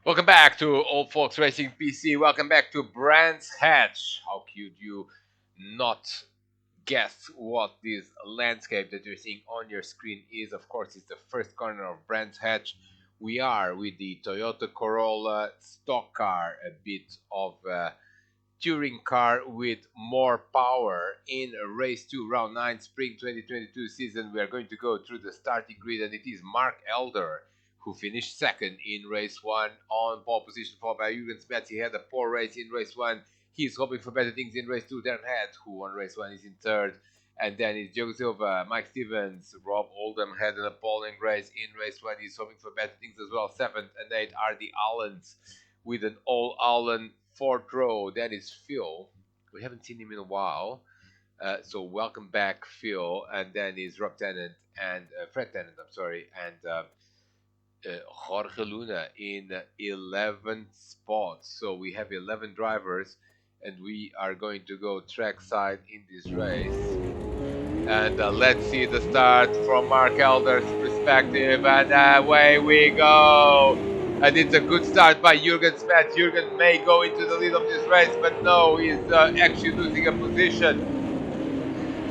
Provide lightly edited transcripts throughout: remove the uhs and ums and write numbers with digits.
Welcome back to Old Folks Racing PC. Welcome back to Brands Hatch. How could you not guess what this landscape that you're seeing on your screen is? Of course, it's the first corner of Brands Hatch. We are with the Toyota Corolla stock car, a bit of a touring car with more power in race 2, round 9, spring 2022 season. We are going to go through the starting grid, and it is Mark Elder who finished second in race 1 on pole position, followed by Jürgen Spetz. He had a poor race in race 1. He's hoping for better things in race 2. Darren Head, who won race 1, is in third. And then it's Diogo Silva, Mike Stevens, Rob Oldham had an appalling race in race 1. He's hoping for better things as well. 7th and 8th are the Allens with an all Allen fourth row. That is Phil. We haven't seen him in a while. So welcome back, Phil. And then is Rob Tennant and Fred Tennant, I'm sorry, and Jorge Luna in 11th spot. So we have 11 drivers, and we are going to go trackside in this race. And let's see the start from Mark Elder's perspective, and away we go. And it's a good start by Jürgen Spetz. Jürgen may go into the lead of this race, but no, he's actually losing a position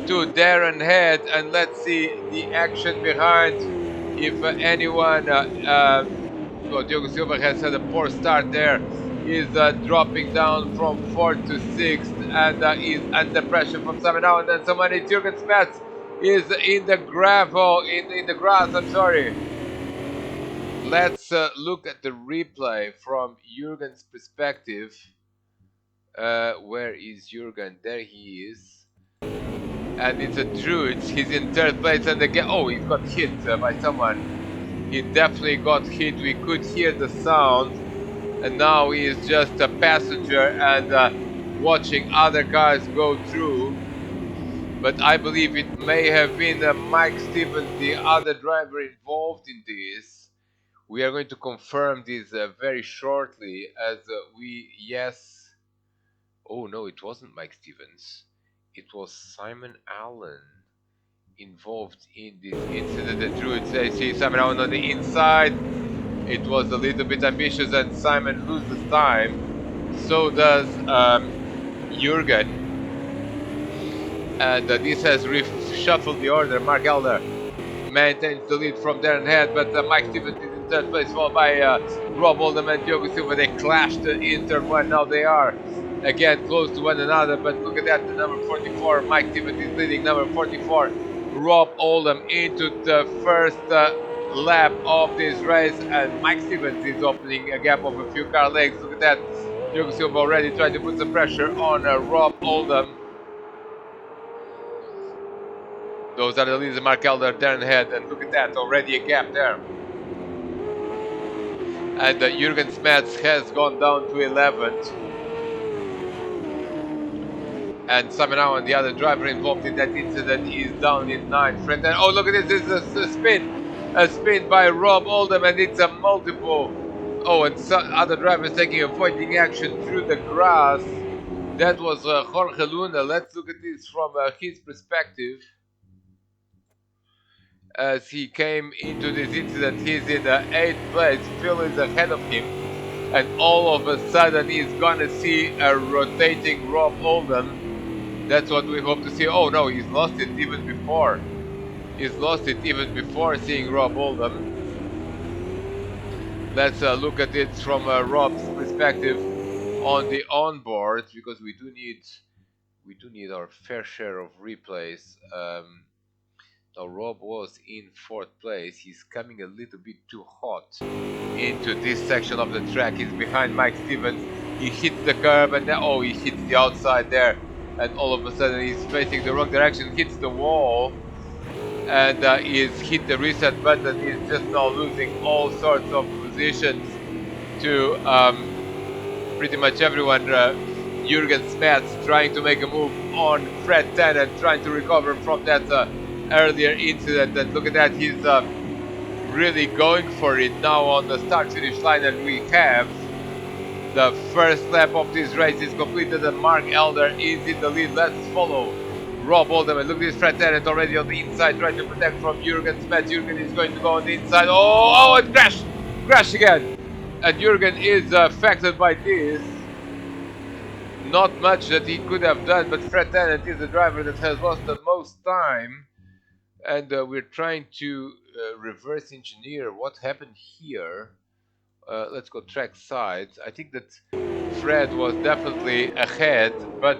to Darren Head. And let's see the action behind. If anyone, well, Diogo Silva has had a poor start there. He's dropping down from 4th to 6th, and is under pressure from Simon now. And then someone, it's Jürgen Spetz, is in the gravel, in the grass, I'm sorry. Let's look at the replay from Jürgen's perspective. Where is Jürgen? There he is. And it's a Druid. He's in third place, and again, oh, he's got hit by someone. He definitely got hit. We could hear the sound, and now he is just a passenger and watching other cars go through. But I believe it may have been Mike Stevens, the other driver involved in this. We are going to confirm this very shortly, as yes. Oh no, it wasn't Mike Stevens. It was Simon Allen involved in this incident. The Druid says see Simon Allen on the inside. It was a little bit ambitious, and Simon loses time. So does Jürgen. And this has reshuffled the order. Mark Elder maintains the lead from Darren Head, but Mike Stevens is in third place, followed by Rob Oldham and Diogo Silva. They clashed in turn 1. Now they are again close to one another, but look at that, the number 44, Mike Stevens is leading. Number 44, Rob Oldham into the first lap of this race, and Mike Stevens is opening a gap of a few car lengths. Look at that, Diogo Silva already trying to put some pressure on Rob Oldham. Those are the leaders, Mark Elder, Darren Head, and look at that, already a gap there. And Jürgen Spetz has gone down to 11th. And Simon Allen, the other driver involved in that incident, is down in 9th. Friend, oh, look at this, this is a spin. A spin by Rob Oldham, and it's a multiple. Oh, and other drivers taking avoiding action through the grass. That was Jorge Luna. Let's look at this from his perspective. As he came into this incident, he's in the 8th place. Phil is ahead of him, and all of a sudden he's gonna see a rotating Rob Oldham. That's what we hope to see. Oh no, he's lost it even before. He's lost it even before seeing Rob Oldham. Let's look at it from Rob's perspective on the onboard, because we do need our fair share of replays. Now Rob was in 4th place. He's coming a little bit too hot into this section of the track. He's behind Mike Stevens. He hits the curb, and then, oh, he hits the outside there, and all of a sudden he's facing the wrong direction, hits the wall, and he's hit the reset button. He's just now losing all sorts of positions to pretty much everyone. Jürgen Spetz trying to make a move on Fred Tennant, trying to recover from that earlier incident. And look at that, he's really going for it now on the start finish line, and we have the first lap of this race is completed, and Mark Elder is in the lead. Let's follow Rob Oldham, and look at this Fred Tennant already on the inside trying to protect from Jürgen Spetz. Jürgen is going to go on the inside. Oh, it crashed again. And Jurgen is affected by this. Not much that he could have done, but Fred Tennant is the driver that has lost the most time. And we're trying to reverse engineer what happened here. Let's go track sides. I think that Fred was definitely ahead, but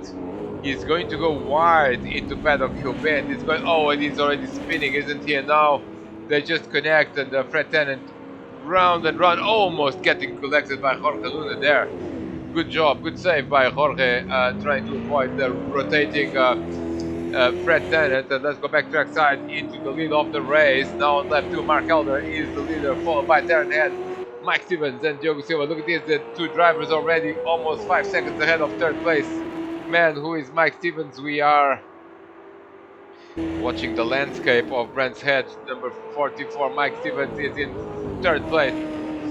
he's going to go wide into paddock Hill Bend. He's going, oh, and he's already spinning, isn't he? And now they just connect, and Fred Tennant round and round, almost getting collected by Jorge Luna there. Good job, good save by Jorge, trying to avoid the rotating Fred Tennant. And let's go back trackside into the lead of the race. Now on lap 2, Mark Elder is the leader, followed by Darren Head, Mike Stevens, and Diogo Silva. Look at this, the two drivers already almost 5 seconds ahead of third place. Man, who is Mike Stevens? We are watching the landscape of Brands Hatch. Number 44, Mike Stevens, is in third place.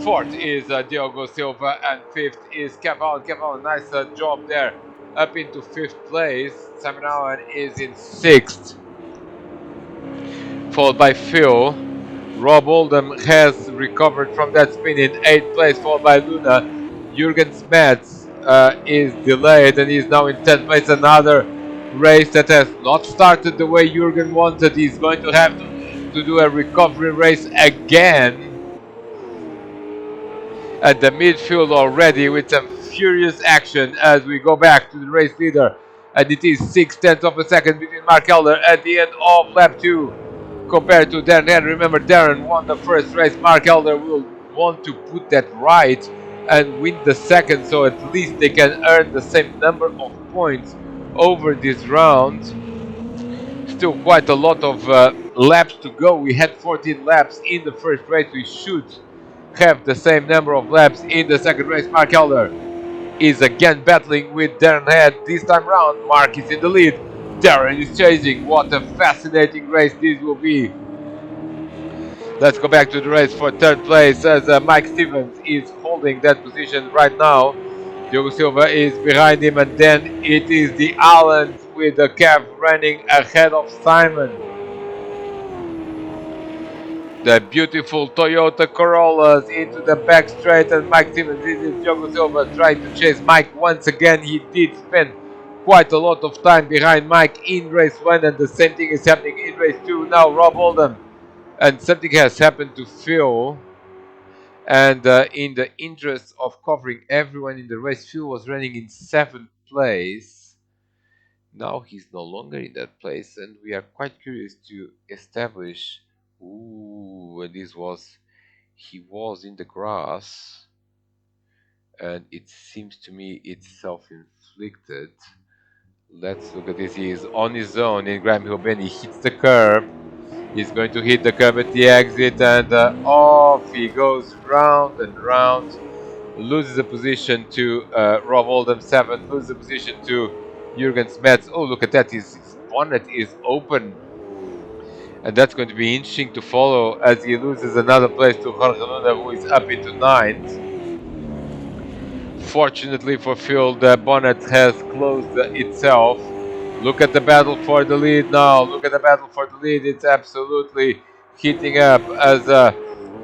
Fourth is Diogo Silva, and fifth is Kev Allen. Kev Allen, nice job there, up into fifth place. Simon Allen is in sixth, followed by Phil. Rob Oldham has recovered from that spin in 8th place, followed by Luna. Jürgen Smets is delayed and is now in 10th place. Another race that has not started the way Jürgen wanted. He's going to have to do a recovery race again. At the midfield already with some furious action as we go back to the race leader. And it is 6/10 of a second between Mark Elder at the end of lap 2. Compared to Darren Head. Remember, Darren won the first race. Mark Elder will want to put that right and win the second, so at least they can earn the same number of points over this round. Still quite a lot of laps to go. We had 14 laps in the first race. We should have the same number of laps in the second race. Mark Elder is again battling with Darren Head. This time round, Mark is in the lead. Darren is chasing. What a fascinating race this will be. Let's go back to the race for third place as Mike Stevens is holding that position right now. Diogo Silva is behind him, and then it is the Allens with the Kev running ahead of Simon. The beautiful Toyota Corollas into the back straight, and Mike Stevens, this is Diogo Silva trying to chase Mike once again. He did spend quite a lot of time behind Mike in race 1, and the same thing is happening in race 2. Now Rob Oldham, and something has happened to Phil. And in the interest of covering everyone in the race, Phil was running in 7th place. Now he's no longer in that place, and we are quite curious to establish. Ooh, and he was in the grass, and it seems to me it's self-inflicted. Let's look at this. He is on his own in Graham Hill Bend. He hits the curb. He's going to hit the curb at the exit, and off he goes round and round. Loses a position to Rob Oldham 7, loses a position to Jürgen Smets. Oh, look at that, his bonnet is open. And that's going to be interesting to follow as he loses another place to Jorge Luna, who is up into 9th. Fortunately for Phil, the bonnet has closed itself. Look at the battle for the lead now. Look at the battle for the lead. It's absolutely heating up as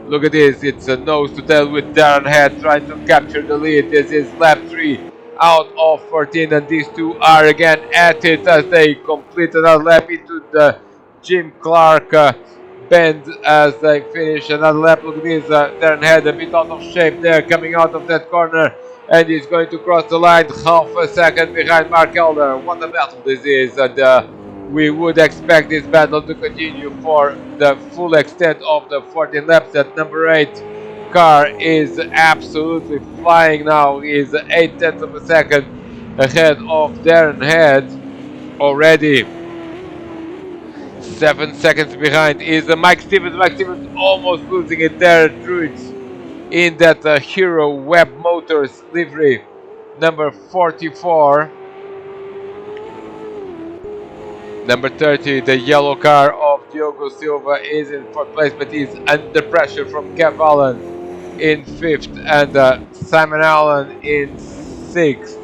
look at this. It's a nose to tail with Darren Head trying to capture the lead. This is lap 3 out of 14, and these two are again at it as they complete another lap into the Jim Clark bend as they finish another lap. Look at this. Darren Head a bit out of shape there coming out of that corner. And he's going to cross the line half a second behind Mark Elder. What a battle this is, and we would expect this battle to continue for the full extent of the 14 laps. That number 8 car is absolutely flying now. He is 8/10 of a second ahead of Darren Head already. 7 seconds behind is Mike Stevens. Mike Stevens almost losing it there, Druids, in that Hero Web Motors livery, number 44. Number 30, the yellow car of Diogo Silva is in 4th place, but he's under pressure from Kev Allen in 5th, and Simon Allen in 6th.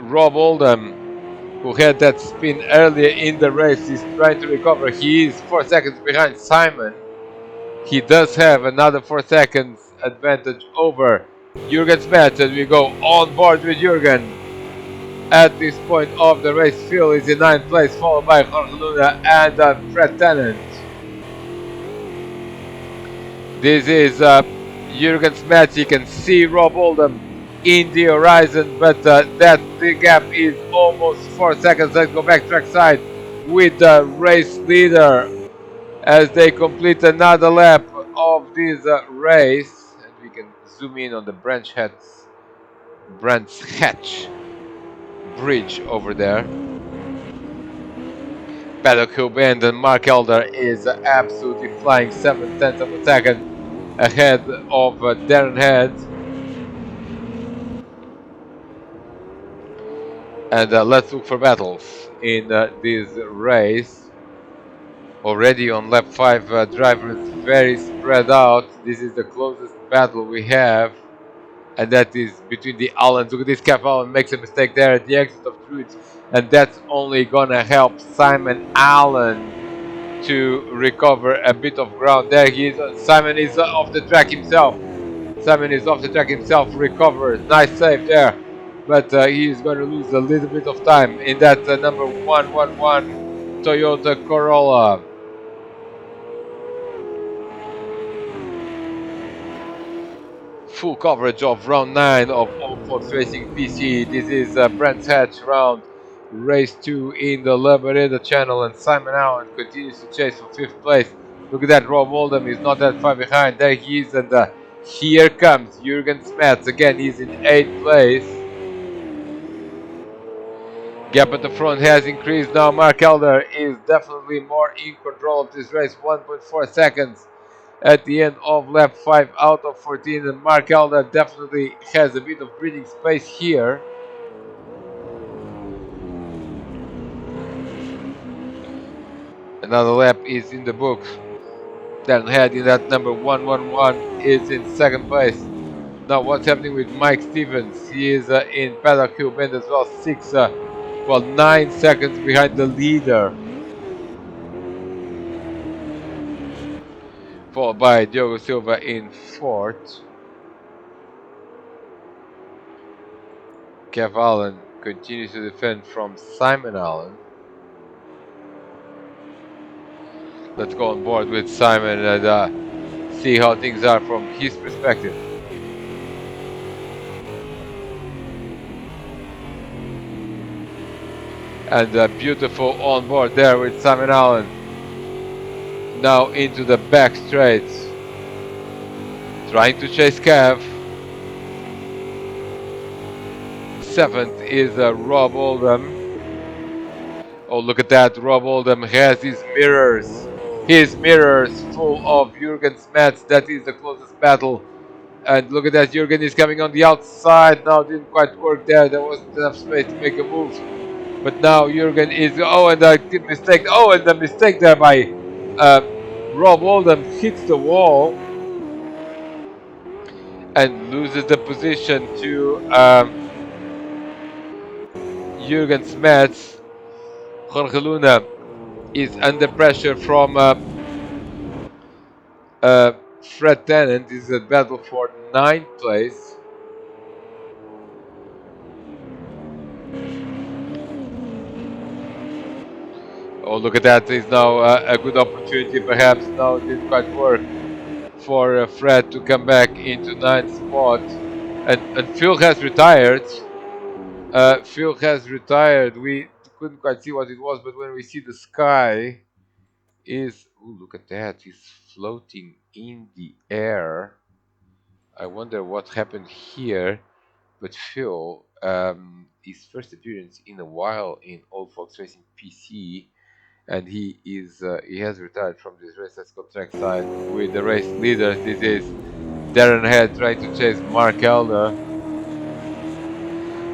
Rob Oldham, who had that spin earlier in the race, is trying to recover. He is 4 seconds behind Simon. He does have another 4 seconds advantage over Jurgen Smets, and we go on board with Jurgen. At this point of the race, Phil is in 9th place, followed by Jorge Luna and Fred Tennant. This is Jurgen Smets. You can see Rob Oldham in the horizon, but that big gap is almost 4 seconds. Let's go back trackside with the race leader as they complete another lap of this race. And we can zoom in on the Branch Hatch bridge over there. Paddock Hill Bend, and Mark Elder is absolutely flying 7/10 of a second ahead of Darren Head. And let's look for battles in this race. Already on lap 5, drivers very spread out. This is the closest battle we have, and that is between the Allens. Look at this, Kev Allen makes a mistake there at the exit of Druids, and that's only gonna help Simon Allen to recover a bit of ground. There he is. Simon is off the track himself. Simon is off the track himself, recovers. Nice save there. But he is going to lose a little bit of time in that number 111 Toyota Corolla. Full coverage of round 9 of All Fox Racing PC. This is Brands Hatch round race 2 in the Labareda channel, and Simon Allen continues to chase for 5th place. Look at that, Rob Oldham is not that far behind. There he is, and here comes Jurgen Smets. Again, he's in 8th place. Gap at the front has increased now. Mark Elder is definitely more in control of this race. 1.4 seconds at the end of lap 5 out of 14, and Mark Elder definitely has a bit of breathing space here. Another lap is in the books. Darren Head in that number 111 is in 2nd place. Now what's happening with Mike Stevens? He is in Paddock Hill Bend as well, 9 seconds behind the leader. Followed by Diogo Silva in 4th. Kev Allen continues to defend from Simon Allen. Let's go on board with Simon and see how things are from his perspective. And beautiful on board there with Simon Allen. Now into the back straights. Trying to chase Kev. 7th is Rob Oldham. Oh, look at that. Rob Oldham has his mirrors. His mirrors full of Jurgen Smets. That is the closest battle. And look at that. Jurgen is coming on the outside. Now didn't quite work there. There wasn't enough space to make a move. But now Jurgen is. Oh, and the mistake. Oh, and the mistake there by Rob Oldham hits the wall and loses the position to Jurgen Smets. Jorge Luna is under pressure from Fred Tennant. This is a battle for 9th place. Oh, look at that. Is now a good opportunity, perhaps. Now it didn't quite work for Fred to come back into 9th spot. And Phil has retired. Phil has retired. We couldn't quite see what it was, but when we see the sky, ooh, look at that. He's floating in the air. I wonder what happened here. But Phil, his first appearance in a while in Old Fox Racing PC, and he has retired from this race. Let's go trackside with the race leader. This is Darren Head trying to chase Mark Elder.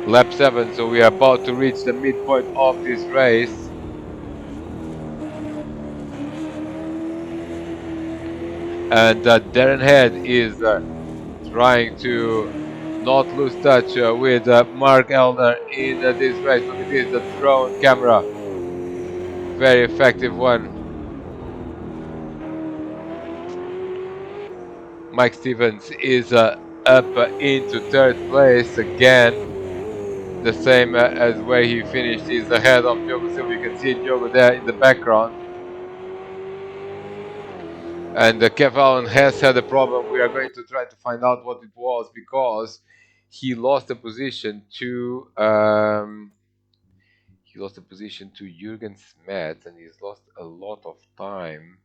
Lap 7, so we are about to reach the midpoint of this race. And Darren Head is trying to not lose touch with Mark Elder in this race. Look at this, the drone camera. Very effective one. Mike Stevens is up into third place again, the same as where he finished. He's ahead of Diogo Silva. You can see Diogo there in the background. And Kev Allen has had a problem. We are going to try to find out what it was, because he lost the position to Jürgen Smets, and he's lost a lot of time.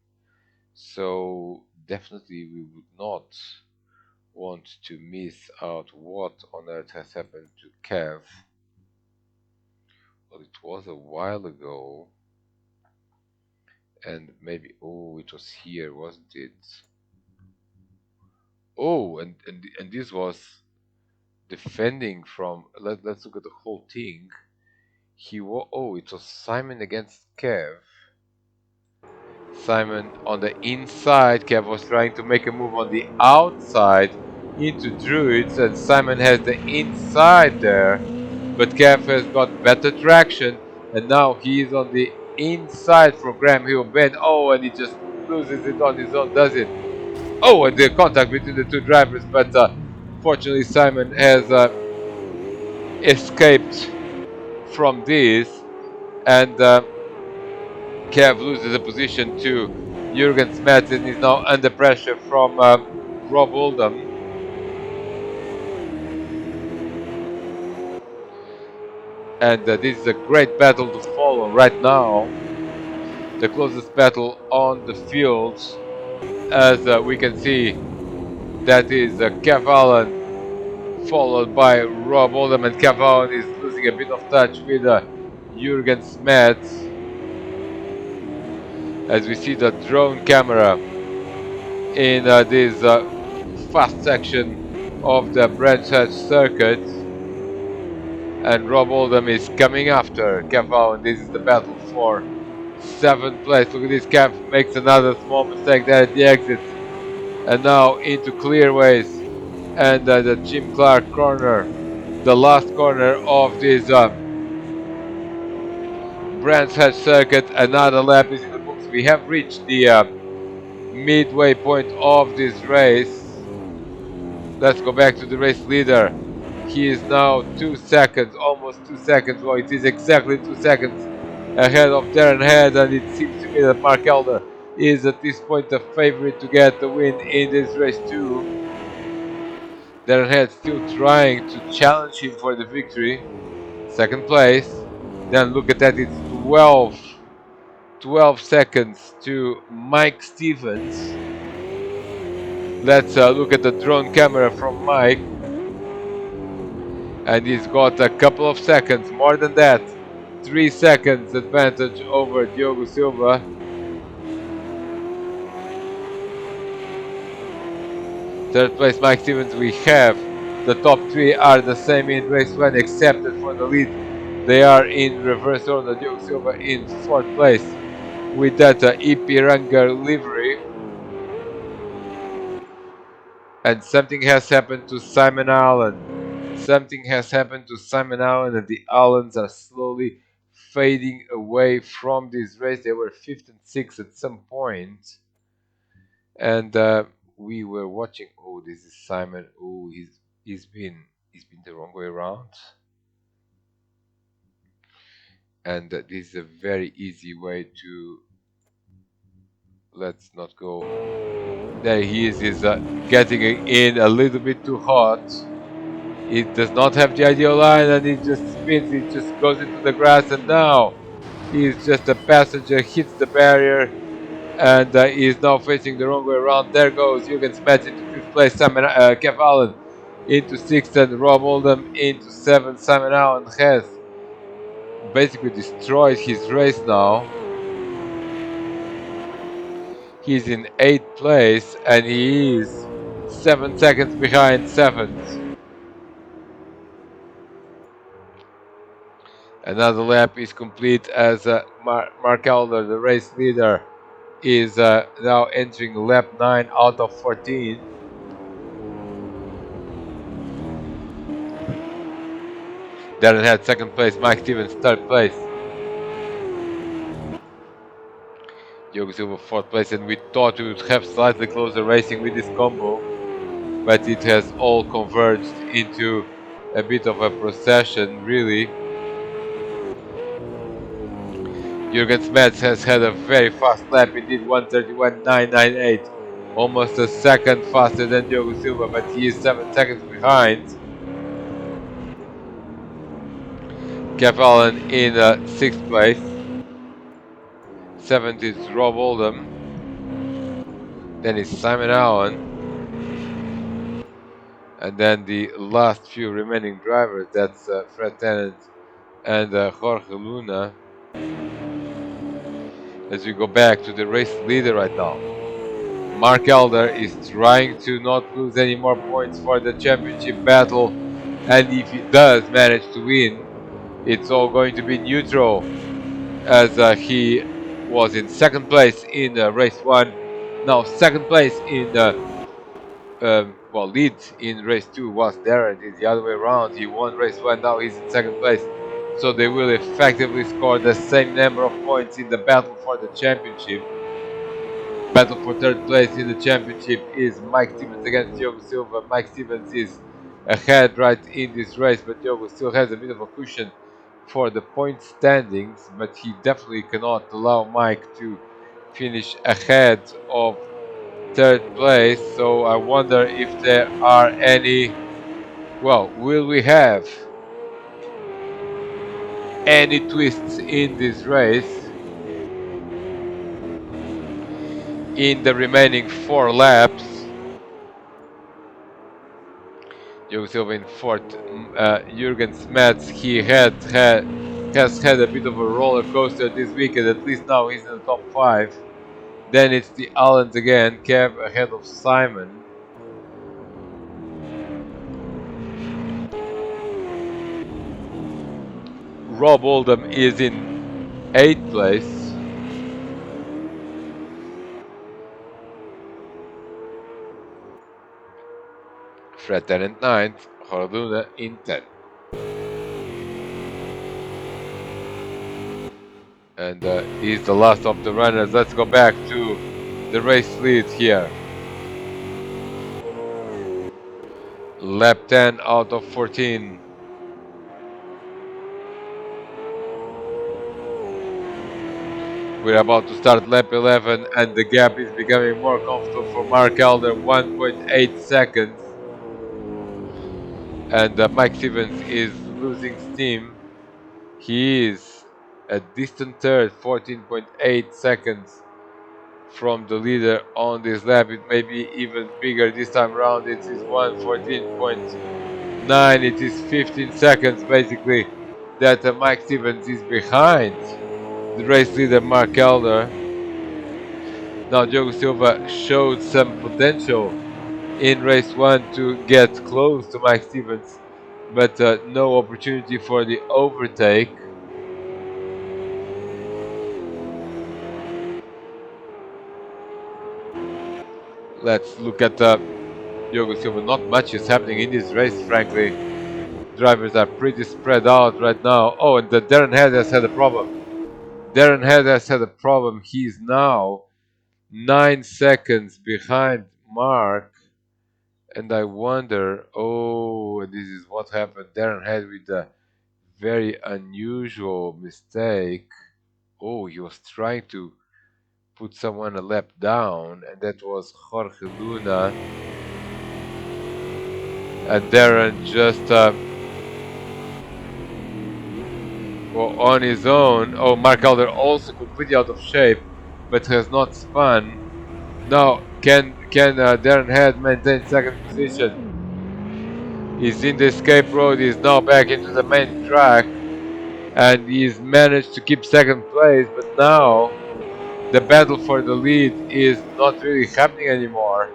So definitely we would not want to miss out what on earth has happened to Kev. Well, it was a while ago, and maybe, oh, it was here, wasn't it? Oh, and this was defending from. Let's look at the whole thing. Oh, it was Simon against Kev. Simon on the inside. Kev was trying to make a move on the outside into Druids, and Simon has the inside there. But Kev has got better traction, and now he is on the inside for Graham Hill Bend. Oh, and he just loses it on his own, does it? Oh, and the contact between the two drivers, but fortunately Simon has escaped from this, and Kev loses the position to Jürgen Smets and is now under pressure from Rob Oldham. And this is a great battle to follow right now. The closest battle on the field, as we can see, that is Kev Allen followed by Rob Oldham, and Kev Allen is losing a bit of touch with Jürgen Smets. As we see the drone camera in this fast section of the Brands Hatch circuit, and Rob Oldham is coming after Kev Allen. This is the battle for 7th place. Look at this, Kev makes another small mistake there at the exit, and now into clearways, and the Jim Clark corner, the last corner of this Brands Hatch circuit. Another lap is in the books. We have reached the midway point of this race. Let's go back to the race leader. He is now 2 seconds, almost 2 seconds. Well, it is exactly 2 seconds ahead of Darren Head, and it seems to me that Mark Elder is at this point the favorite to get the win in this race too. Darren Head still trying to challenge him for the victory. 2nd place. Then look at that, it's 12 seconds to Mike Stevens. Let's look at the drone camera from Mike. And he's got a couple of seconds, more than that. 3 seconds advantage over Diogo Silva. Third place, Mike Stevens. We have the top 3 are the same in race 1, except that for the lead they are in reverse order. Diogo Silva in 4th place with that Ipiranga livery. And something has happened to Simon Allen. Something has happened to Simon Allen, and the Allens are slowly fading away from this race. They were 5th and 6th at some point, and we were watching. Oh, this is Simon. Oh, he's been the wrong way around, and this is a very easy way to. Let's not go. There he is. He's getting in a little bit too hot. He does not have the ideal line, and he just spins. He just goes into the grass, and now he's just a passenger, hits the barrier, and he's now facing the wrong way around. There goes Jürgen Smets into 5th place, Kev Allen into 6th, and Rob Oldham into 7th. Simon Allen has basically destroyed his race now. He's in 8th place, and he is 7 seconds behind 7th. Another lap is complete as Mark Elder, the race leader, is now entering lap 9 out of 14. Darren had 2nd place, Mike Stevens 3rd place. Diogo Silva 4th place, and we thought we would have slightly closer racing with this combo. but it has all converged into a bit of a procession, really. Jürgen Smets has had a very fast lap. He did 1:31.998, almost a second faster than Diogo Silva, but he is 7 seconds behind. Kev Allen in sixth place. Seventh is Rob Oldham. Then it's Simon Allen. And then the last few remaining drivers, that's Fred Tennant and Jorge Luna. As we go back to the race leader right now. Mark Elder is trying to not lose any more points for the championship battle, and if he does manage to win, it's all going to be neutral, as he was in second place in race one, now second place in lead in race two was Darren. It's the other way around. He won race one, now he's in second place, so they will effectively score the same number of points in the battle for the championship. Battle for third place in the championship is Mike Stevens against Diogo Silva. Mike Stevens is ahead right in this race, but Diogo still has a bit of a cushion for the point standings, but he definitely cannot allow Mike to finish ahead of third place. So I wonder if there are any, will we have any twists in this race in the remaining 4 laps? Diogo Silva in fourth. Jürgen Smets, has had a bit of a roller coaster this weekend. At least now he's in the top 5. Then it's the Allens again. Kev ahead of Simon. Rob Oldham is in 8th place. Fred Tennant 9th. Jorge in 10th. And he's the last of the runners. Let's go back to the race lead here. Lap 10 out of 14. We're about to start lap 11 and the gap is becoming more comfortable for Mark Elder, 1.8 seconds. And Mike Stevens is losing steam. He is a distant third, 14.8 seconds from the leader on this lap. It may be even bigger this time around. It is 1:14.9. It is 15 seconds basically that Mike Stevens is behind the race leader Mark Elder. Now Diogo Silva showed some potential in race 1 to get close to Mike Stevens, but no opportunity for the overtake. Let's look at Diogo Silva. Not much is happening in this race, frankly. Drivers are pretty spread out right now. Oh, and Darren Head has had a problem. Darren Head has had a problem. He's now 9 seconds behind Mark. And I wonder, this is what happened. Darren Head with a very unusual mistake. Oh, he was trying to put someone a lap down, and that was Jorge Luna. And Darren just on his own. Oh, Mark Elder also completely out of shape, but has not spun. Now, can Darren Head maintain second position? He's in the escape road. He's now back into the main track, and he's managed to keep second place. But now, the battle for the lead is not really happening anymore,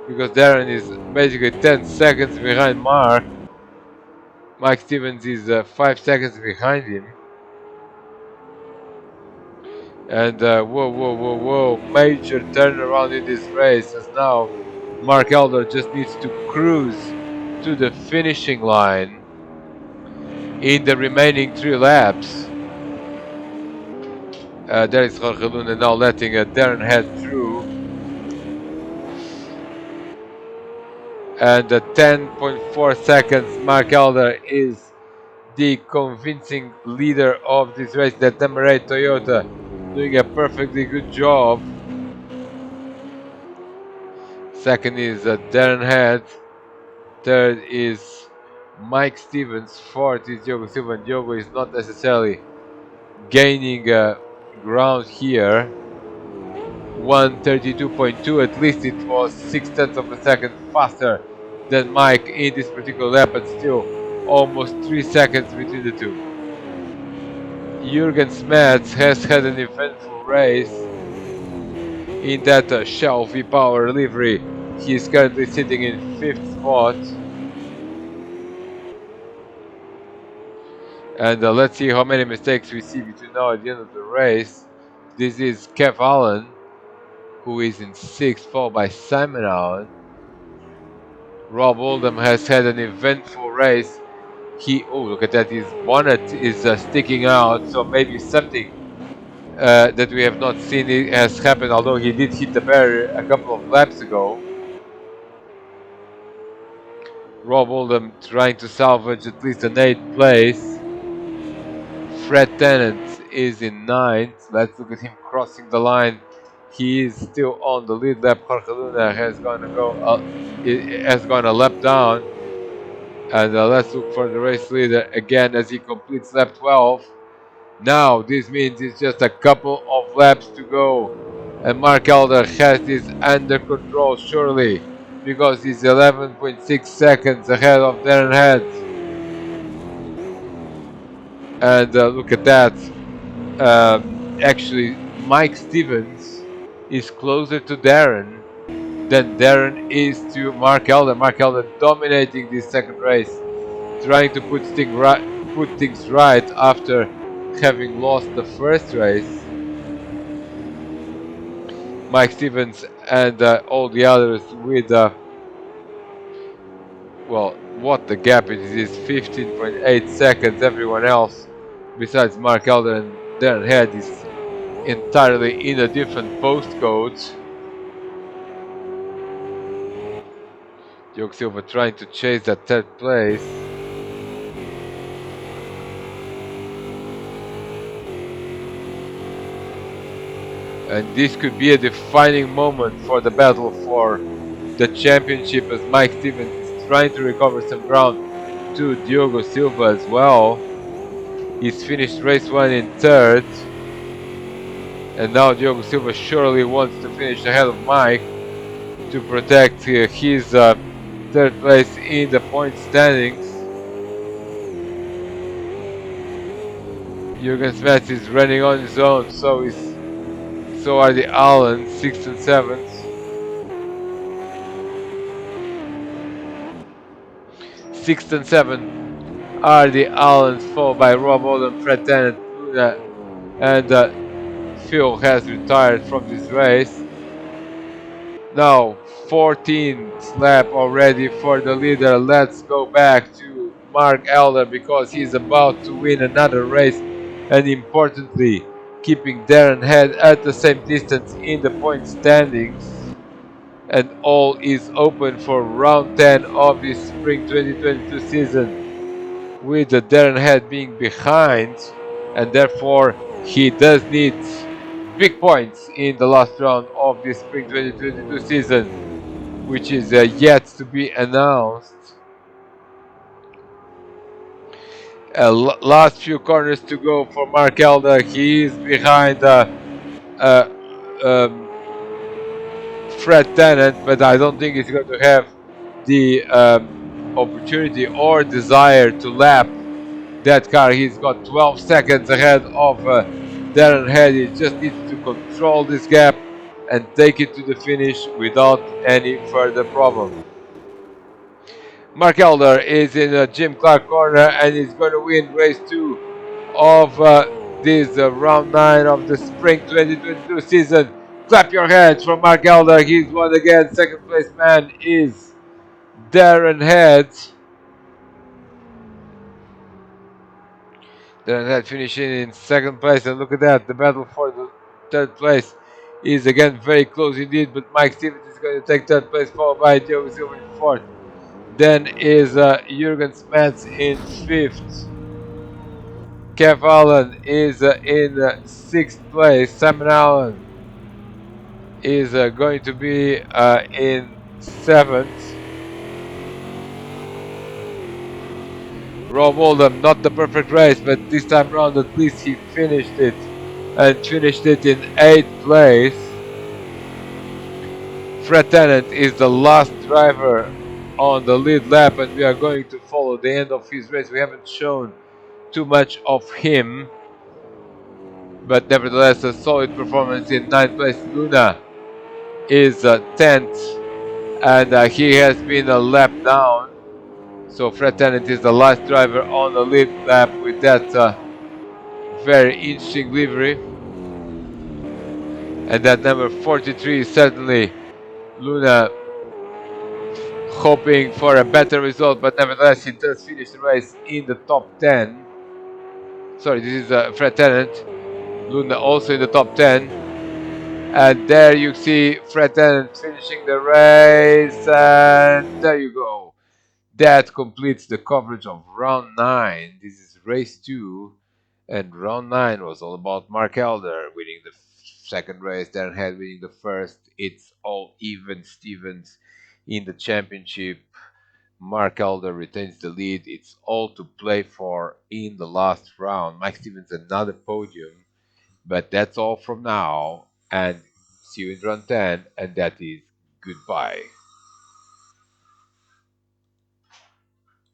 because Darren is basically 10 seconds behind Mark. Mike Stevens is 5 seconds behind him. And whoa, major turnaround in this race, as now Mark Elder just needs to cruise to the finishing line in the remaining 3 laps. There is Jorge Luna now letting Darren Head through. And 10.4 seconds. Mark Elder is the convincing leader of this race. That number 8 Toyota doing a perfectly good job. Second is Darren Head. Third is Mike Stevens. Fourth is Diogo Silva. And Diogo is not necessarily gaining ground here. 1:32.2, at least it was 6 tenths of a second faster than Mike in this particular lap, but still almost 3 seconds between the two. Jürgen Smets has had an eventful race in that Shell V-Power livery. He is currently sitting in 5th spot. And let's see how many mistakes we see between now and the end of the race. This is Kev Allen, who is in 6th, followed by Simon Allen. Rob Oldham has had an eventful race. Look at that, his bonnet is sticking out, so maybe something that we have not seen has happened, although he did hit the barrier a couple of laps ago. Rob Oldham trying to salvage at least an 8th place. Fred Tennant is in 9th. Let's look at him crossing the line. He is still on the lead lap. Jorge Luna has gone a lap down. And let's look for the race leader again as he completes lap 12. Now this means it's just a couple of laps to go. And Mark Elder has this under control surely, because he's 11.6 seconds ahead of Darren Head. And look at that. Actually, Mike Stevens is closer to Darren than Darren is to Mark Elder. Mark Elder dominating this second race, trying to put things right after having lost the first race. Mike Stevens and all the others with well, what the gap is 15.8 seconds. Everyone else besides Mark Elder and Darren Head is entirely in a different postcode. Diogo Silva trying to chase that 3rd place. And this could be a defining moment for the battle for the championship, as Mike Stevens is trying to recover some ground to Diogo Silva as well. He's finished race 1 in 3rd. And now Diogo Silva surely wants to finish ahead of Mike to protect his 3rd place in the point standings. Jürgen Smets is running on his own, so are the Allens, 6th and 7th. 6th and 7th are the Allens, followed by Rob Oldham, Fred Tennant, Luna, and Phil has retired from this race. Now 14th lap already for the leader. Let's go back to Mark Elder, because he's about to win another race, and importantly keeping Darren Head at the same distance in the point standings. And all is open for round 10 of this spring 2022 season, with the Darren Head being behind, and therefore he does need big points in the last round of this spring 2022 season, which is yet to be announced. Last few corners to go for Mark Elder. He is behind Fred Tennant, but I don't think he's going to have the opportunity or desire to lap that car. He's got 12 seconds ahead of Darren Head. He just needs to control this gap and take it to the finish without any further problem. Mark Elder is in Jim Clark corner, and he's going to win race 2 of this round 9 of the spring 2022 season. Clap your hands for Mark Elder. He's won again. Second place man is Darren Head. Darren Head finishing in 2nd place, and look at that, the battle for the 3rd place is again very close indeed, but Mike Stevens is going to take 3rd place, followed by Diogo Silva in 4th. Then is Jürgen Smets in fifth. Kev Allen is in sixth place. Simon Allen is going to be in seventh. Rob Oldham, not the perfect race, but this time round at least he finished it and finished it in eighth place. Fred Tennant is the last driver on the lead lap, and we are going to follow the end of his race. We haven't shown too much of him, but nevertheless, a solid performance in ninth place. Luna is 10th, and he has been a lap down. So Fred Tennant is the last driver on the lead lap with that very interesting livery. And that number 43 is certainly Luna hoping for a better result, but nevertheless he does finish the race in the top 10. Sorry, this is Fred Tennant. Luna also in the top 10. And there you see Fred Tennant finishing the race, and there you go. That completes the coverage of round 9. This is race 2, and round 9 was all about Mark Elder winning the second race, Darren Head winning the first. It's all even Stevens in the championship. Mark Elder retains the lead. It's all to play for in the last round. Mike Stevens another podium, but that's all from now. And see you in round 10, and that is goodbye.